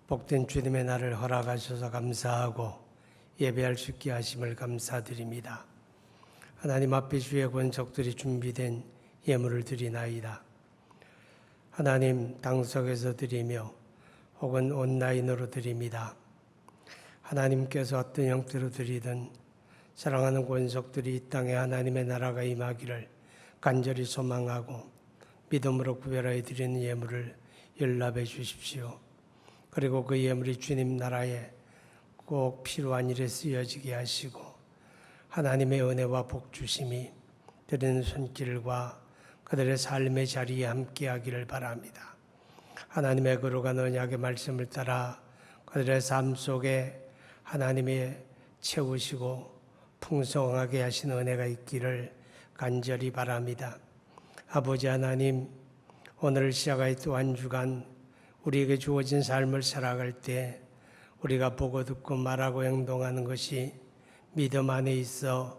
복된 주님의 날을 허락하셔서 감사하고 예배할 수 있게 하심을 감사드립니다. 하나님 앞에 주의 권속들이 준비된 예물을 드리나이다. 하나님 당석에서 드리며 혹은 온라인으로 드립니다. 하나님께서 어떤 형태로 드리든 사랑하는 권속들이 이 땅에 하나님의 나라가 임하기를 간절히 소망하고 믿음으로 구별하여 드리는 예물을 연락해 주십시오. 그리고 그 예물이 주님 나라에 꼭 필요한 일에 쓰여지게 하시고 하나님의 은혜와 복 주심이 드리는 손길과 그들의 삶의 자리에 함께하기를 바랍니다. 하나님의 거룩한 언약의 말씀을 따라 그들의 삶 속에 하나님이 채우시고 풍성하게 하신 은혜가 있기를 간절히 바랍니다. 아버지 하나님, 오늘을 시작하여 또 한 주간 우리에게 주어진 삶을 살아갈 때 우리가 보고 듣고 말하고 행동하는 것이 믿음 안에 있어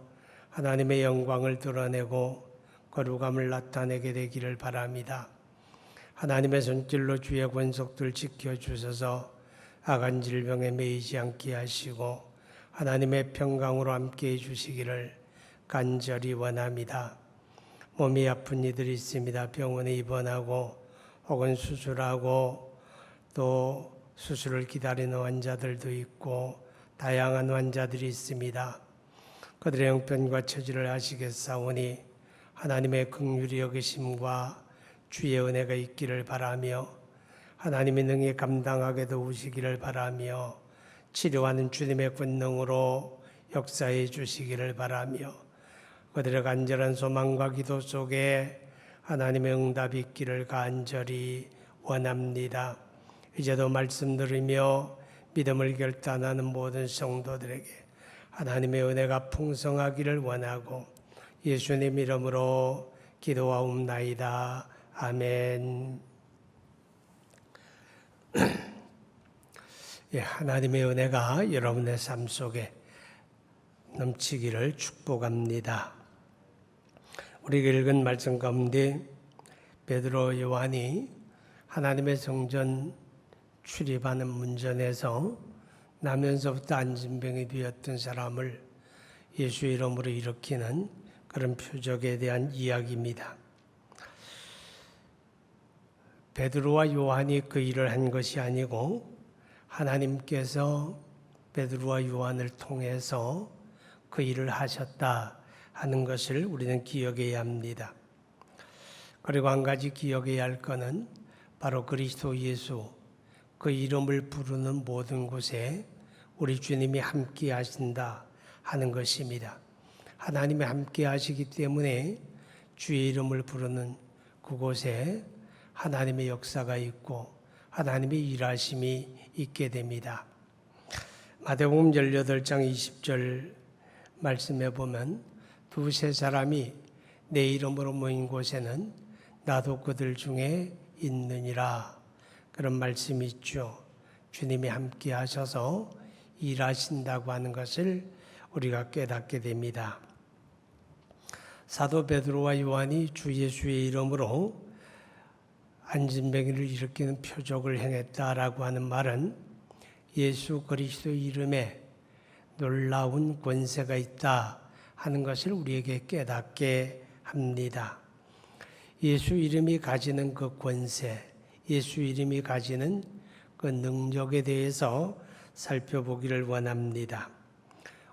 하나님의 영광을 드러내고 거룩함을 나타내게 되기를 바랍니다. 하나님의 손길로 주의 권속들 지켜주셔서 악한 질병에 매이지 않게 하시고 하나님의 평강으로 함께해 주시기를 간절히 원합니다. 몸이 아픈 이들이 있습니다. 병원에 입원하고 혹은 수술하고 또 수술을 기다리는 환자들도 있고 다양한 환자들이 있습니다. 그들의 형편과 처지를 아시겠사오니 하나님의 긍휼히 여기심과 주의 은혜가 있기를 바라며 하나님의 능히 감당하게 도우시기를 바라며 치료하는 주님의 권능으로 역사해 주시기를 바라며 그들의 간절한 소망과 기도 속에 하나님의 응답이 있기를 간절히 원합니다. 이제도 말씀 들으며 믿음을 결단하는 모든 성도들에게 하나님의 은혜가 풍성하기를 원하고 예수님 이름으로 기도하옵나이다. 아멘. 하나님의 은혜가 여러분의 삶 속에 넘치기를 축복합니다. 우리가 읽은 말씀 가운데 베드로 요한이 하나님의 성전 출입하는 문전에서 나면서부터 안진병이 되었던 사람을 예수 이름으로 일으키는 그런 표적에 대한 이야기입니다. 베드로와 요한이 그 일을 한 것이 아니고 하나님께서 베드로와 요한을 통해서 그 일을 하셨다 하는 것을 우리는 기억해야 합니다. 그리고 한 가지 기억해야 할 것은 바로 그리스도 예수 그 이름을 부르는 모든 곳에 우리 주님이 함께 하신다 하는 것입니다. 하나님이 함께 하시기 때문에 주의 이름을 부르는 그곳에 하나님의 역사가 있고 하나님의 일하심이 있게 됩니다. 마태복음 18장 20절 말씀에 보면 두세 사람이 내 이름으로 모인 곳에는 나도 그들 중에 있느니라 그런 말씀이 있죠. 주님이 함께 하셔서 일하신다고 하는 것을 우리가 깨닫게 됩니다. 사도 베드로와 요한이 주 예수의 이름으로 안진병이를 일으키는 표적을 행했다라고 하는 말은 예수 그리스도 이름에 놀라운 권세가 있다 하는 것을 우리에게 깨닫게 합니다. 예수 이름이 가지는 그 권세, 예수 이름이 가지는 그 능력에 대해서 살펴보기를 원합니다.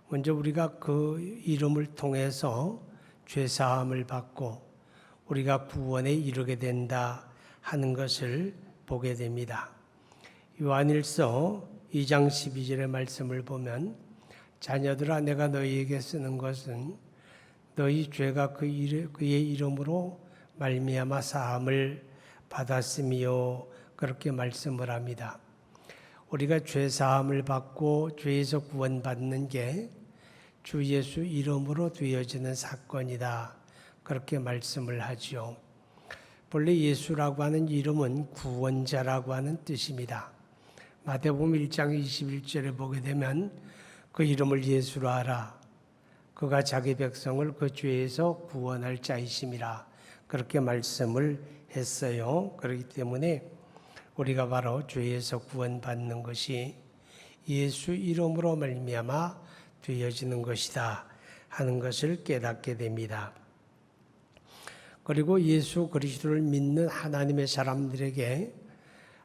먼저 우리가 그 이름을 통해서 죄사함을 받고 우리가 구원에 이르게 된다 하는 것을 보게 됩니다. 요한일서 2장 12절의 말씀을 보면 자녀들아 내가 너희에게 쓰는 것은 너희 죄가 그의 이름으로 말미암아 사함을 받았으며 그렇게 말씀을 합니다. 우리가 죄 사함을 받고 죄에서 구원받는 게 주 예수 이름으로 되어지는 사건이다. 그렇게 말씀을 하죠. 본래 예수라고 하는 이름은 구원자라고 하는 뜻입니다. 마태복음 1장 21절에 보게 되면 그 이름을 예수로 하라. 그가 자기 백성을 그 죄에서 구원할 자이심이라. 그렇게 말씀을 했어요. 그렇기 때문에 우리가 바로 죄에서 구원받는 것이 예수 이름으로 말미암아 되어지는 것이다 하는 것을 깨닫게 됩니다. 그리고 예수 그리스도를 믿는 하나님의 사람들에게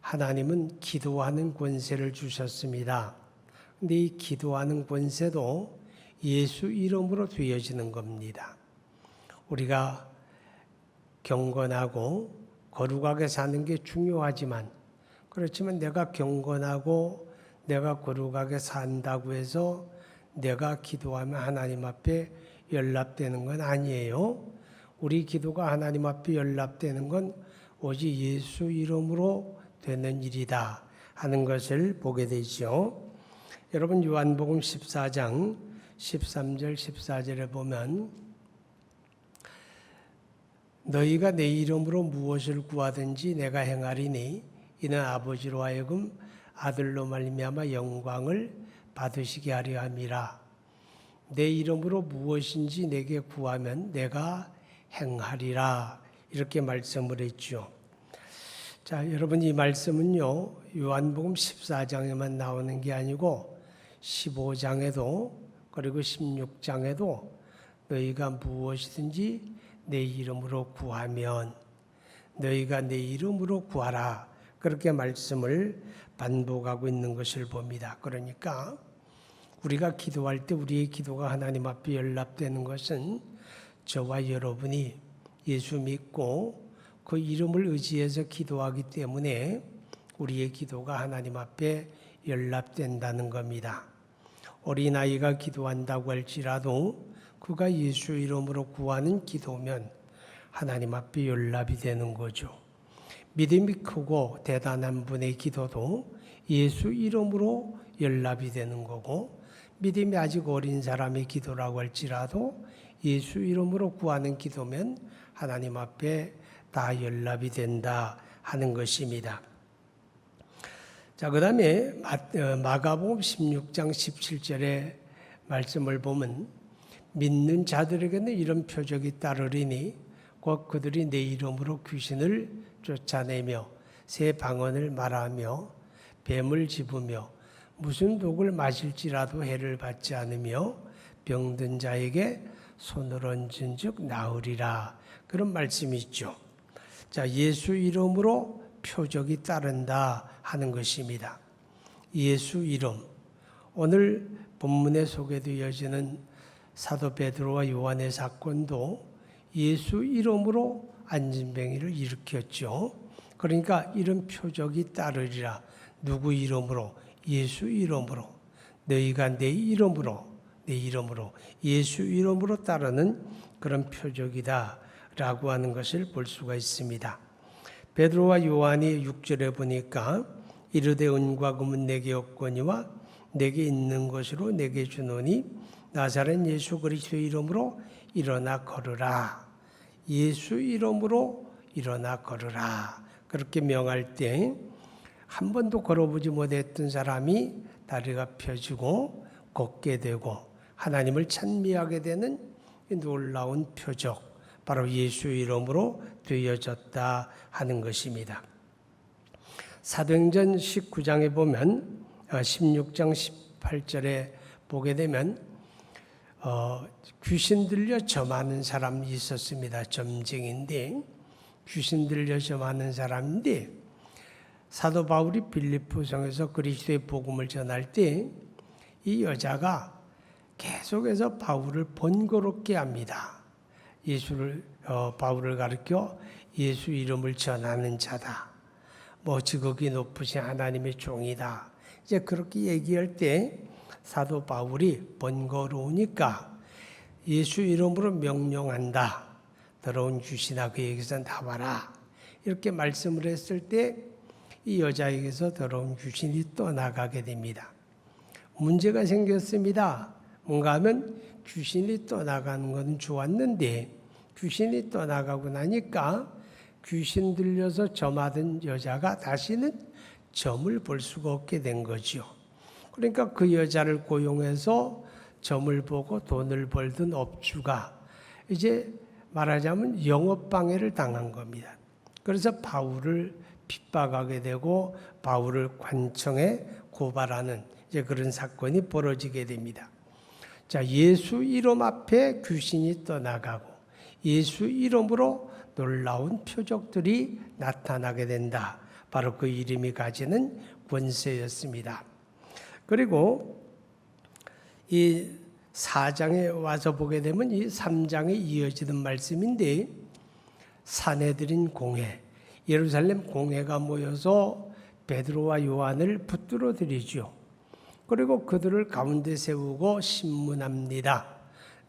하나님은 기도하는 권세를 주셨습니다. 근데 이 기도하는 권세도 예수 이름으로 되어지는 겁니다. 우리가 경건하고 거룩하게 사는 게 중요하지만, 그렇지만 내가 경건하고 내가 거룩하게 산다고 해서 내가 기도하면 하나님 앞에 연락되는 건 아니에요. 우리 기도가 하나님 앞에 연락되는 건 오직 예수 이름으로 되는 일이다 하는 것을 보게 되죠. 여러분, 요한복음 14장 13절 14절에 보면 너희가 내 이름으로 무엇을 구하든지 내가 행하리니 이는 아버지로 하여금 아들로 말미암아 영광을 받으시게 하려 함이라. 내 이름으로 무엇인지 내게 구하면 내가 행하리라. 이렇게 말씀을 했죠. 자, 여러분, 이 말씀은요, 요한복음 14장에만 나오는 게 아니고 15장에도 그리고 16장에도 너희가 무엇이든지 내 이름으로 구하면 너희가 내 이름으로 구하라. 그렇게 말씀을 반복하고 있는 것을 봅니다. 그러니까 우리가 기도할 때 우리의 기도가 하나님 앞에 연락되는 것은 저와 여러분이 예수 믿고 그 이름을 의지해서 기도하기 때문에 우리의 기도가 하나님 앞에 연락된다는 겁니다. 어린아이가 기도한다고 할지라도 그가 예수 이름으로 구하는 기도면 하나님 앞에 연락이 되는 거죠. 믿음이 크고 대단한 분의 기도도 예수 이름으로 연락이 되는 거고, 믿음이 아직 어린 사람의 기도라고 할지라도 예수 이름으로 구하는 기도면 하나님 앞에 다 연락이 된다 하는 것입니다. 자, 그 다음에 마가복음 16장 17절의 말씀을 보면 믿는 자들에게는 이런 표적이 따르리니 곧 그들이 내 이름으로 귀신을 쫓아내며 새 방언을 말하며 뱀을 집으며 무슨 독을 마실지라도 해를 받지 않으며 병든 자에게 손을 얹은 즉 나으리라. 그런 말씀이 있죠. 자, 예수 이름으로 표적이 따른다 하는 것입니다. 예수 이름. 오늘 본문에 소개되어지는 사도 베드로와 요한의 사건도 예수 이름으로 안진뱅이를 일으켰죠. 그러니까 이런 표적이 따르리라. 누구 이름으로? 예수 이름으로. 너희가 내 이름으로 예수 이름으로 따르는 그런 표적이다 라고 하는 것을 볼 수가 있습니다. 베드로와 요한이 6절에 보니까 이르되 은과 금은 내게 없거니와 내게 있는 것으로 내게 주노니 나사렛 예수 그리스도의 이름으로 일어나 걸으라. 예수 이름으로 일어나 걸으라. 그렇게 명할 때 한 번도 걸어보지 못했던 사람이 다리가 펴지고 걷게 되고 하나님을 찬미하게 되는 놀라운 표적, 바로 예수 이름으로 되어졌다 하는 것입니다. 사도행전 19장에 보면 16장 18절에 보게 되면 귀신 들려 점하는 사람이 있었습니다. 점쟁인데 귀신 들려 점하는 사람인데 사도 바울이 빌립보성에서 그리스도의 복음을 전할 때 이 여자가 계속해서 바울을 번거롭게 합니다. 바울을 가르쳐 예수 이름을 전하는 자다. 지극히 높으신 하나님의 종이다. 이제 그렇게 얘기할 때 사도 바울이 번거로우니까 예수 이름으로 명령한다. 더러운 귀신아 그에게서 나와라. 이렇게 말씀을 했을 때 이 여자에게서 더러운 귀신이 떠나가게 됩니다. 문제가 생겼습니다. 뭔가 하면 귀신이 떠나가는 건 좋았는데 귀신이 떠나가고 나니까 귀신 들려서 점하던 여자가 다시는 점을 볼 수가 없게 된 거죠. 그러니까 그 여자를 고용해서 점을 보고 돈을 벌던 업주가 이제 말하자면 영업방해를 당한 겁니다. 그래서 바울을 핍박하게 되고 바울을 관청에 고발하는 이제 그런 사건이 벌어지게 됩니다. 자, 예수 이름 앞에 귀신이 떠나가고 예수 이름으로 놀라운 표적들이 나타나게 된다. 바로 그 이름이 가지는 권세였습니다. 그리고 이 4장에 와서 보게 되면 이 3장에 이어지는 말씀인데 사내들인 공회, 예루살렘 공회가 모여서 베드로와 요한을 붙들어 들이죠. 그리고 그들을 가운데 세우고 신문합니다.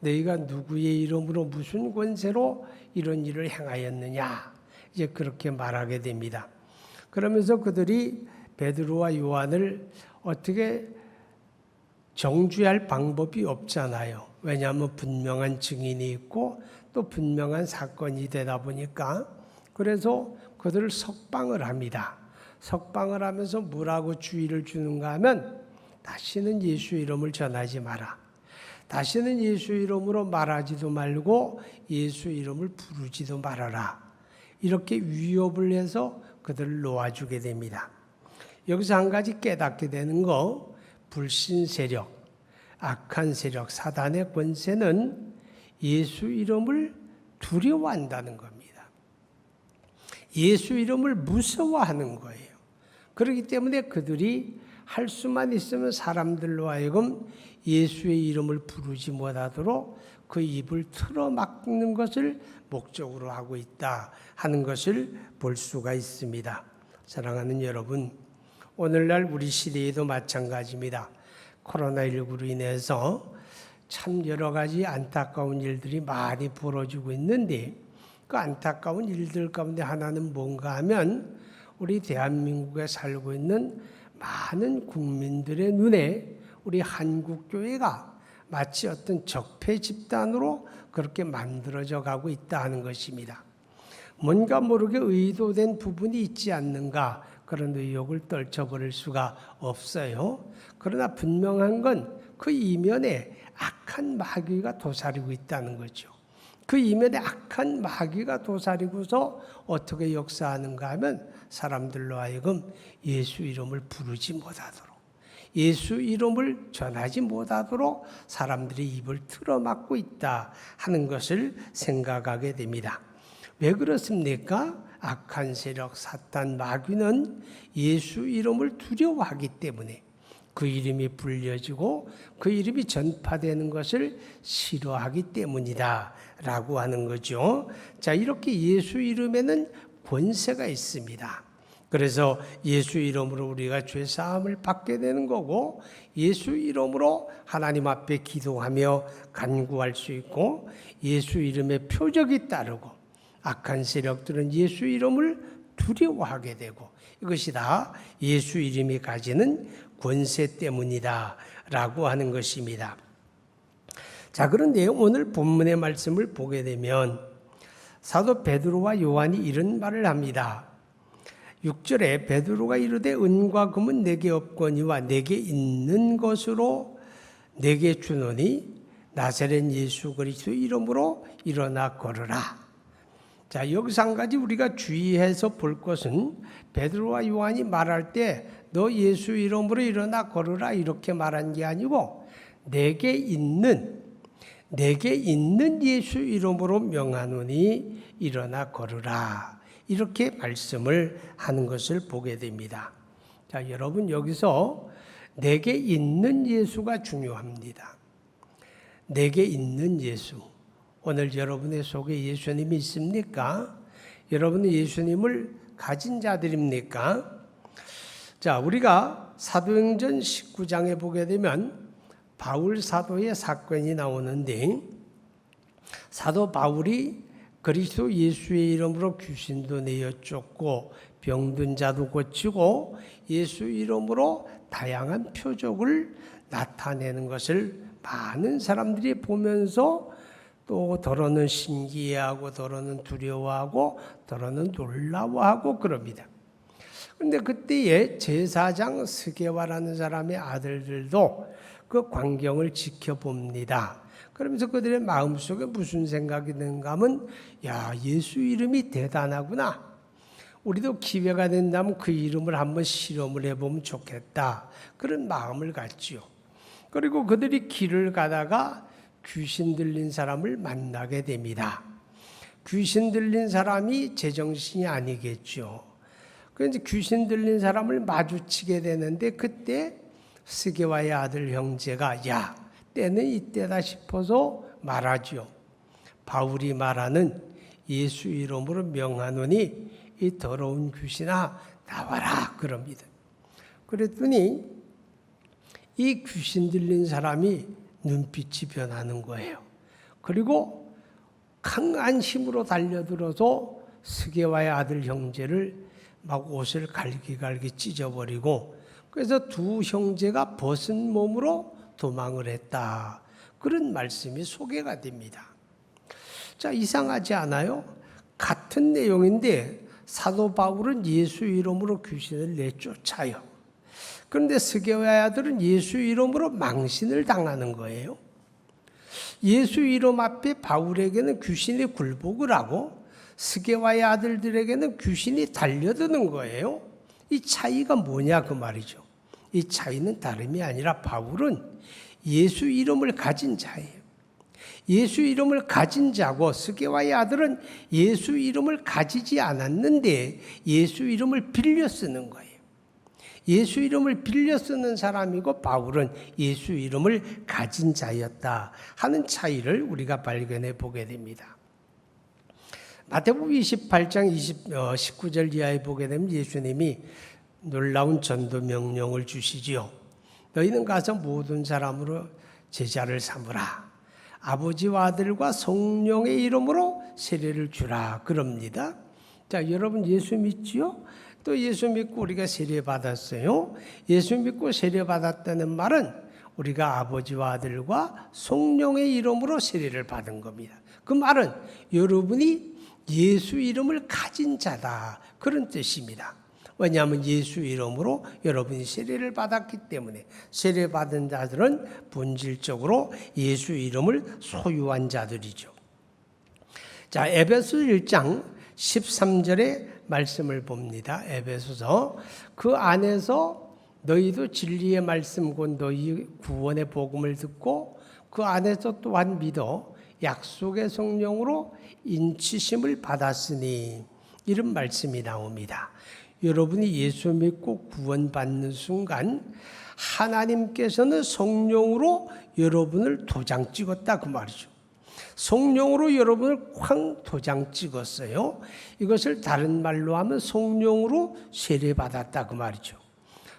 너희가 누구의 이름으로 무슨 권세로 이런 일을 행하였느냐, 이제 그렇게 말하게 됩니다. 그러면서 그들이 베드로와 요한을 어떻게 정죄할 방법이 없잖아요. 왜냐하면 분명한 증인이 있고 또 분명한 사건이 되다 보니까 그래서 그들을 석방을 합니다. 석방을 하면서 뭐라고 주의를 주는가 하면 다시는 예수 이름을 전하지 마라. 다시는 예수 이름으로 말하지도 말고 예수 이름을 부르지도 말아라. 이렇게 위협을 해서 그들을 놓아주게 됩니다. 여기서 한 가지 깨닫게 되는 거, 불신 세력, 악한 세력, 사단의 권세는 예수 이름을 두려워한다는 겁니다. 예수 이름을 무서워하는 거예요. 그렇기 때문에 그들이 할 수만 있으면 사람들로 하여금 예수의 이름을 부르지 못하도록 그 입을 틀어막는 것을 목적으로 하고 있다 하는 것을 볼 수가 있습니다. 사랑하는 여러분, 오늘날 우리 시대에도 마찬가지입니다. 코로나19로 인해서 참 여러 가지 안타까운 일들이 많이 벌어지고 있는데 그 안타까운 일들 가운데 하나는 뭔가 하면 우리 대한민국에 살고 있는 많은 국민들의 눈에 우리 한국교회가 마치 어떤 적폐 집단으로 그렇게 만들어져 가고 있다 하는 것입니다. 뭔가 모르게 의도된 부분이 있지 않는가, 그런 의혹을 떨쳐버릴 수가 없어요. 그러나 분명한 건 그 이면에 악한 마귀가 도사리고 있다는 거죠. 그 이면에 악한 마귀가 도사리고서 어떻게 역사하는가 하면 사람들로 하여금 예수 이름을 부르지 못하도록, 예수 이름을 전하지 못하도록 사람들이 입을 틀어막고 있다 하는 것을 생각하게 됩니다. 왜 그렇습니까? 악한 세력, 사탄, 마귀는 예수 이름을 두려워하기 때문에 그 이름이 불려지고 그 이름이 전파되는 것을 싫어하기 때문이다 라고 하는 거죠. 자, 이렇게 예수 이름에는 권세가 있습니다. 그래서 예수 이름으로 우리가 죄사함을 받게 되는 거고 예수 이름으로 하나님 앞에 기도하며 간구할 수 있고 예수 이름의 표적이 따르고 악한 세력들은 예수 이름을 두려워하게 되고 이것이 다 예수 이름이 가지는 권세 때문이다 라고 하는 것입니다. 자, 그런데 오늘 본문의 말씀을 보게 되면 사도 베드로와 요한이 이런 말을 합니다. 6절에 베드로가 이르되 은과 금은 내게 없거니와 내게 있는 것으로 내게 주노니 나사렛 예수 그리스도 이름으로 일어나 걸으라. 자, 여기서 한 가지 우리가 주의해서 볼 것은 베드로와 요한이 말할 때 너 예수 이름으로 일어나 걸으라 이렇게 말한 게 아니고 내게 있는 예수 이름으로 명하노니 일어나 걸으라 이렇게 말씀을 하는 것을 보게 됩니다. 자, 여러분 여기서 내게 있는 예수가 중요합니다. 내게 있는 예수. 오늘 여러분의 속에 예수님이 있습니까? 여러분은 예수님을 가진 자들입니까? 자, 우리가 사도행전 19장에 보게 되면 바울 사도의 사건이 나오는데 사도 바울이 그리스도 예수의 이름으로 귀신도 내어 쫓고 병든 자도 고치고 예수 이름으로 다양한 표적을 나타내는 것을 많은 사람들이 보면서 또 더러는 신기해하고 더러는 두려워하고 더러는 놀라워하고 그럽니다. 그런데 그때에 제사장 스게와라는 사람의 아들들도 그 광경을 지켜봅니다. 그러면서 그들의 마음속에 무슨 생각이 드는가 하면 야, 예수 이름이 대단하구나. 우리도 기회가 된다면 그 이름을 한번 실험을 해보면 좋겠다. 그런 마음을 갖지요. 그리고 그들이 길을 가다가 귀신 들린 사람을 만나게 됩니다. 귀신 들린 사람이 제정신이 아니겠죠. 그래서 귀신 들린 사람을 마주치게 되는데 그때 스게와의 아들 형제가 야, 때는 이때다 싶어서 말하죠. 바울이 말하는 예수 이름으로 명하노니 이 더러운 귀신아 나와라 그럽니다. 그랬더니 이 귀신 들린 사람이 눈빛이 변하는 거예요. 그리고 강한 힘으로 달려들어서 스게와의 아들 형제를 막 옷을 갈기갈기 찢어버리고 그래서 두 형제가 벗은 몸으로 도망을 했다. 그런 말씀이 소개가 됩니다. 자, 이상하지 않아요? 같은 내용인데 사도 바울은 예수 이름으로 귀신을 내쫓아요. 그런데 스게와의 아들은 예수 이름으로 망신을 당하는 거예요. 예수 이름 앞에 바울에게는 귀신이 굴복을 하고 스게와의 아들들에게는 귀신이 달려드는 거예요. 이 차이가 뭐냐 그 말이죠. 이 차이는 다름이 아니라 바울은 예수 이름을 가진 자예요. 예수 이름을 가진 자고 스게와의 아들은 예수 이름을 가지지 않았는데 예수 이름을 빌려 쓰는 거예요. 예수 이름을 빌려 쓰는 사람이고 바울은 예수 이름을 가진 자였다 하는 차이를 우리가 발견해 보게 됩니다. 마태복음 28장 19절 이하에 보게 되면 예수님이 놀라운 전도 명령을 주시지요. 너희는 가서 모든 사람으로 제자를 삼으라. 아버지와 아들과 성령의 이름으로 세례를 주라 그럽니다. 자, 여러분 예수 믿지요? 또 예수 믿고 우리가 세례 받았어요. 예수 믿고 세례 받았다는 말은 우리가 아버지와 아들과 성령의 이름으로 세례를 받은 겁니다. 그 말은 여러분이 예수 이름을 가진 자다 그런 뜻입니다. 왜냐하면 예수 이름으로 여러분이 세례를 받았기 때문에 세례 받은 자들은 본질적으로 예수 이름을 소유한 자들이죠. 자, 에베소 1장 13절의 말씀을 봅니다. 에베소서 그 안에서 너희도 진리의 말씀 곧 너희 구원의 복음을 듣고 그 안에서 또한 믿어 약속의 성령으로 인치심을 받았으니 이런 말씀이 나옵니다. 여러분이 예수 믿고 구원받는 순간 하나님께서는 성령으로 여러분을 도장 찍었다 그 말이죠. 성령으로 여러분을 쾅 도장 찍었어요. 이것을 다른 말로 하면 성령으로 세례받았다 그 말이죠.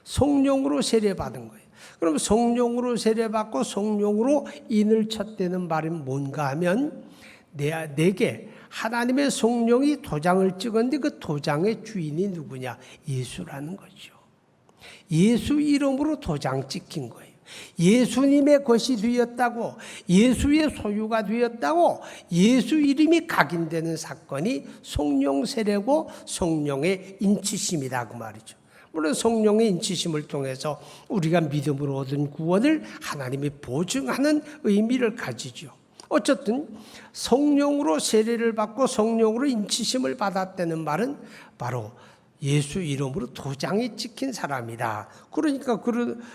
성령으로 세례받은 거예요. 그럼 성령으로 세례받고 성령으로 인을 쳤다는 말은 뭔가 하면 내게 하나님의 성령이 도장을 찍었는데 그 도장의 주인이 누구냐? 예수라는 거죠. 예수 이름으로 도장 찍힌 거예요. 예수님의 것이 되었다고, 예수의 소유가 되었다고, 예수 이름이 각인되는 사건이 성령 세례고 성령의 인치심이다 그 말이죠. 물론 성령의 인치심을 통해서 우리가 믿음으로 얻은 구원을 하나님이 보증하는 의미를 가지죠. 어쨌든 성령으로 세례를 받고 성령으로 인치심을 받았다는 말은 바로 예수 이름으로 도장이 찍힌 사람이다. 그러니까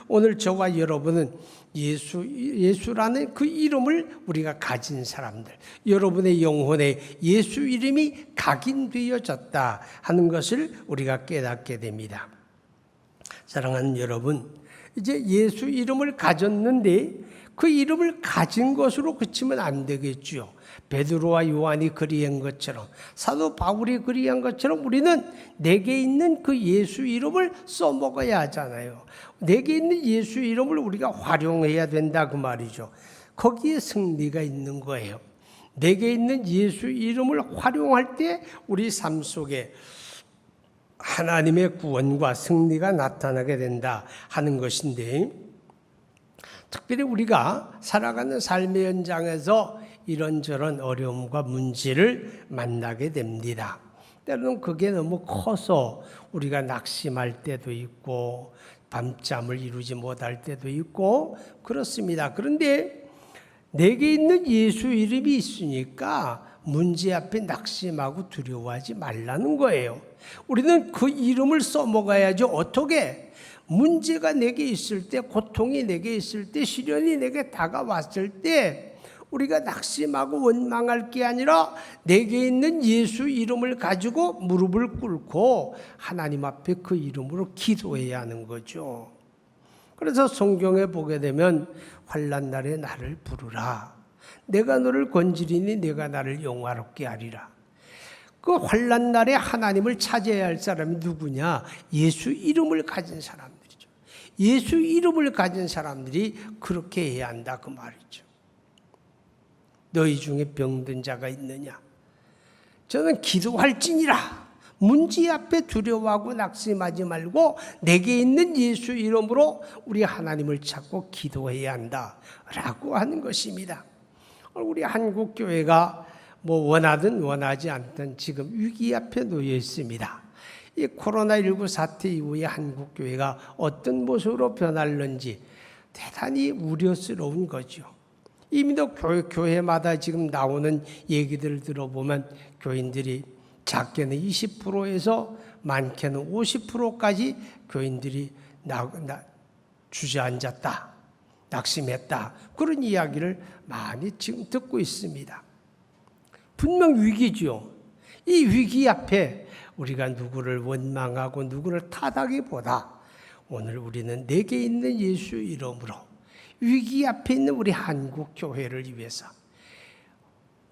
오늘 저와 여러분은 예수라는 그 이름을 우리가 가진 사람들, 여러분의 영혼에 예수 이름이 각인되어졌다 하는 것을 우리가 깨닫게 됩니다. 사랑하는 여러분, 이제 예수 이름을 가졌는데 그 이름을 가진 것으로 그치면 안 되겠죠. 베드로와 요한이 그리한 것처럼, 사도 바울이 그리한 것처럼 우리는 내게 있는 그 예수 이름을 써먹어야 하잖아요. 내게 있는 예수 이름을 우리가 활용해야 된다 그 말이죠. 거기에 승리가 있는 거예요. 내게 있는 예수 이름을 활용할 때 우리 삶 속에 하나님의 구원과 승리가 나타나게 된다 하는 것인데, 특별히 우리가 살아가는 삶의 현장에서 이런저런 어려움과 문제를 만나게 됩니다. 때로는 그게 너무 커서 우리가 낙심할 때도 있고 밤잠을 이루지 못할 때도 있고 그렇습니다. 그런데 내게 있는 예수 이름이 있으니까 문제 앞에 낙심하고 두려워하지 말라는 거예요. 우리는 그 이름을 써먹어야죠. 어떻게? 문제가 내게 있을 때, 고통이 내게 있을 때, 시련이 내게 다가왔을 때 우리가 낙심하고 원망할 게 아니라 내게 있는 예수 이름을 가지고 무릎을 꿇고 하나님 앞에 그 이름으로 기도해야 하는 거죠. 그래서 성경에 보게 되면 환난 날에 나를 부르라. 내가 너를 건지리니 내가 나를 영화롭게 하리라. 그 환난 날에 하나님을 찾아야 할 사람이 누구냐? 예수 이름을 가진 사람들이죠. 예수 이름을 가진 사람들이 그렇게 해야 한다 그 말이죠. 너희 중에 병든 자가 있느냐? 저는 기도할지니라. 문제 앞에 두려워하고 낙심하지 말고 내게 있는 예수 이름으로 우리 하나님을 찾고 기도해야 한다라고 하는 것입니다. 우리 한국 교회가 뭐 원하든 원하지 않든 지금 위기 앞에 놓여 있습니다. 이 코로나19 사태 이후에 한국 교회가 어떤 모습으로 변할는지 대단히 우려스러운 거죠. 이미도 교회마다 지금 나오는 얘기들을 들어보면 교인들이 작게는 20%에서 많게는 50%까지 교인들이 주저앉았다, 낙심했다, 그런 이야기를 많이 지금 듣고 있습니다. 분명 위기죠. 이 위기 앞에 우리가 누구를 원망하고 누구를 탓하기보다 오늘 우리는 내게 있는 예수 이름으로 위기 앞에 있는 우리 한국 교회를 위해서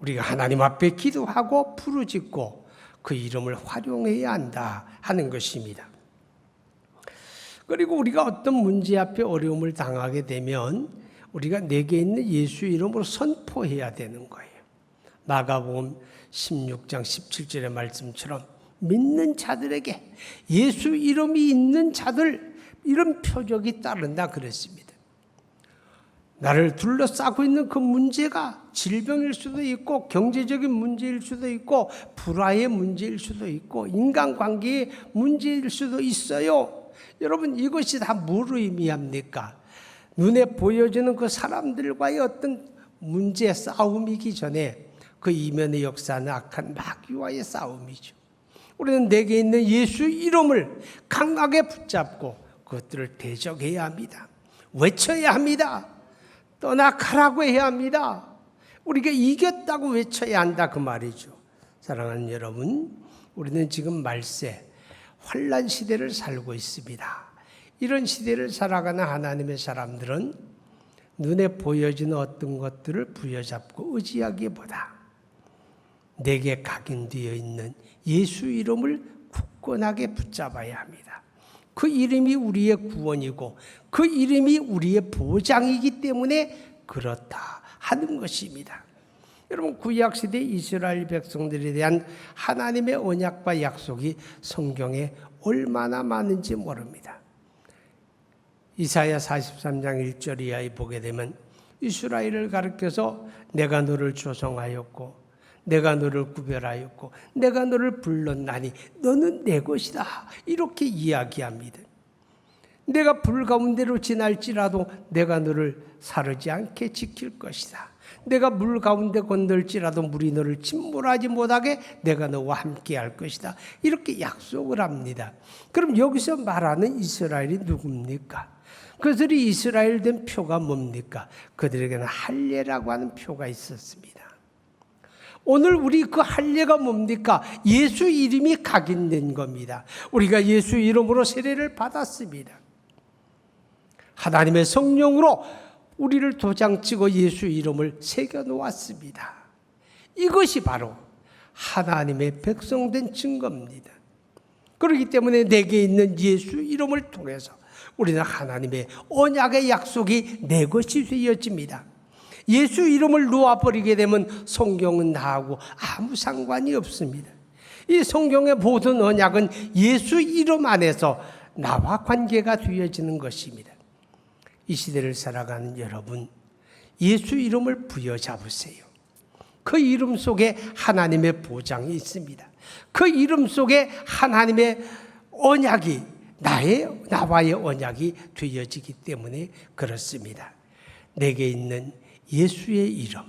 우리가 하나님 앞에 기도하고 부르짖고 그 이름을 활용해야 한다 하는 것입니다. 그리고 우리가 어떤 문제 앞에 어려움을 당하게 되면 우리가 내게 있는 예수 이름으로 선포해야 되는 거예요. 마가복음 16장 17절의 말씀처럼 믿는 자들에게 예수 이름이 있는 자들 이런 표적이 따른다 그랬습니다. 나를 둘러싸고 있는 그 문제가 질병일 수도 있고 경제적인 문제일 수도 있고 불화의 문제일 수도 있고 인간관계의 문제일 수도 있어요. 여러분 이것이 다 뭘 의미합니까? 눈에 보여지는 그 사람들과의 어떤 문제 싸움이기 전에 그 이면의 역사는 악한 마귀와의 싸움이죠. 우리는 내게 있는 예수 이름을 강하게 붙잡고 그것들을 대적해야 합니다. 외쳐야 합니다. 떠나가라고 해야 합니다. 우리가 이겼다고 외쳐야 한다 그 말이죠. 사랑하는 여러분, 우리는 지금 말세 환난 시대를 살고 있습니다. 이런 시대를 살아가는 하나님의 사람들은 눈에 보여지는 어떤 것들을 부여잡고 의지하기보다 내게 각인되어 있는 예수 이름을 굳건하게 붙잡아야 합니다. 그 이름이 우리의 구원이고 그 이름이 우리의 보장이기 때문에 그렇다 하는 것입니다. 여러분 구약시대 이스라엘 백성들에 대한 하나님의 언약과 약속이 성경에 얼마나 많은지 모릅니다. 이사야 43장 1절 이하에 보게 되면 이스라엘을 가리켜서 내가 너를 조성하였고 내가 너를 구별하였고 내가 너를 불렀나니 너는 내 것이다 이렇게 이야기합니다. 내가 불 가운데로 지날지라도 내가 너를 사르지 않게 지킬 것이다. 내가 물 가운데 건널지라도 물이 너를 침몰하지 못하게 내가 너와 함께 할 것이다. 이렇게 약속을 합니다. 그럼 여기서 말하는 이스라엘이 누굽니까? 그들이 이스라엘 된 표가 뭡니까? 그들에게는 할례라고 하는 표가 있었습니다. 오늘 우리 그 할례가 뭡니까? 예수 이름이 각인된 겁니다. 우리가 예수 이름으로 세례를 받았습니다. 하나님의 성령으로 우리를 도장찍어 예수 이름을 새겨놓았습니다. 이것이 바로 하나님의 백성된 증거입니다. 그렇기 때문에 내게 있는 예수 이름을 통해서 우리는 하나님의 언약의 약속이 내 것이 되어집니다. 예수 이름을 놓아버리게 되면 성경은 나하고 아무 상관이 없습니다. 이 성경의 모든 언약은 예수 이름 안에서 나와 관계가 되어지는 것입니다. 이 시대를 살아가는 여러분, 예수 이름을 부여잡으세요. 그 이름 속에 하나님의 보장이 있습니다. 그 이름 속에 하나님의 언약이 나와의 언약이 되어지기 때문에 그렇습니다. 내게 있는 예수의 이름,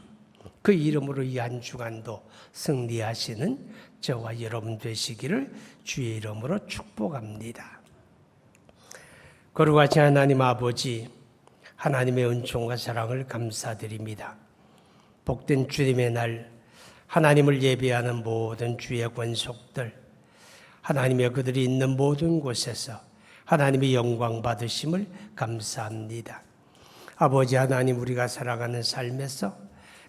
그 이름으로 이 한 주간도 승리하시는 저와 여러분 되시기를 주의 이름으로 축복합니다. 거룩하신 하나님 아버지, 하나님의 은총과 사랑을 감사드립니다. 복된 주님의 날, 하나님을 예배하는 모든 주의 권속들, 하나님의 그들이 있는 모든 곳에서 하나님의 영광 받으심을 감사합니다. 아버지 하나님, 우리가 살아가는 삶에서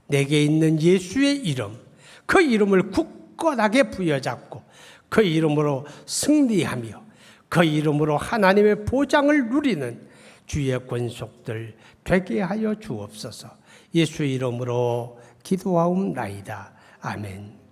내게 있는 예수의 이름, 그 이름을 굳건하게 부여잡고 그 이름으로 승리하며 그 이름으로 하나님의 보장을 누리는 주의 권속들 되게 하여 주옵소서. 예수 이름으로 기도하옵나이다. 아멘.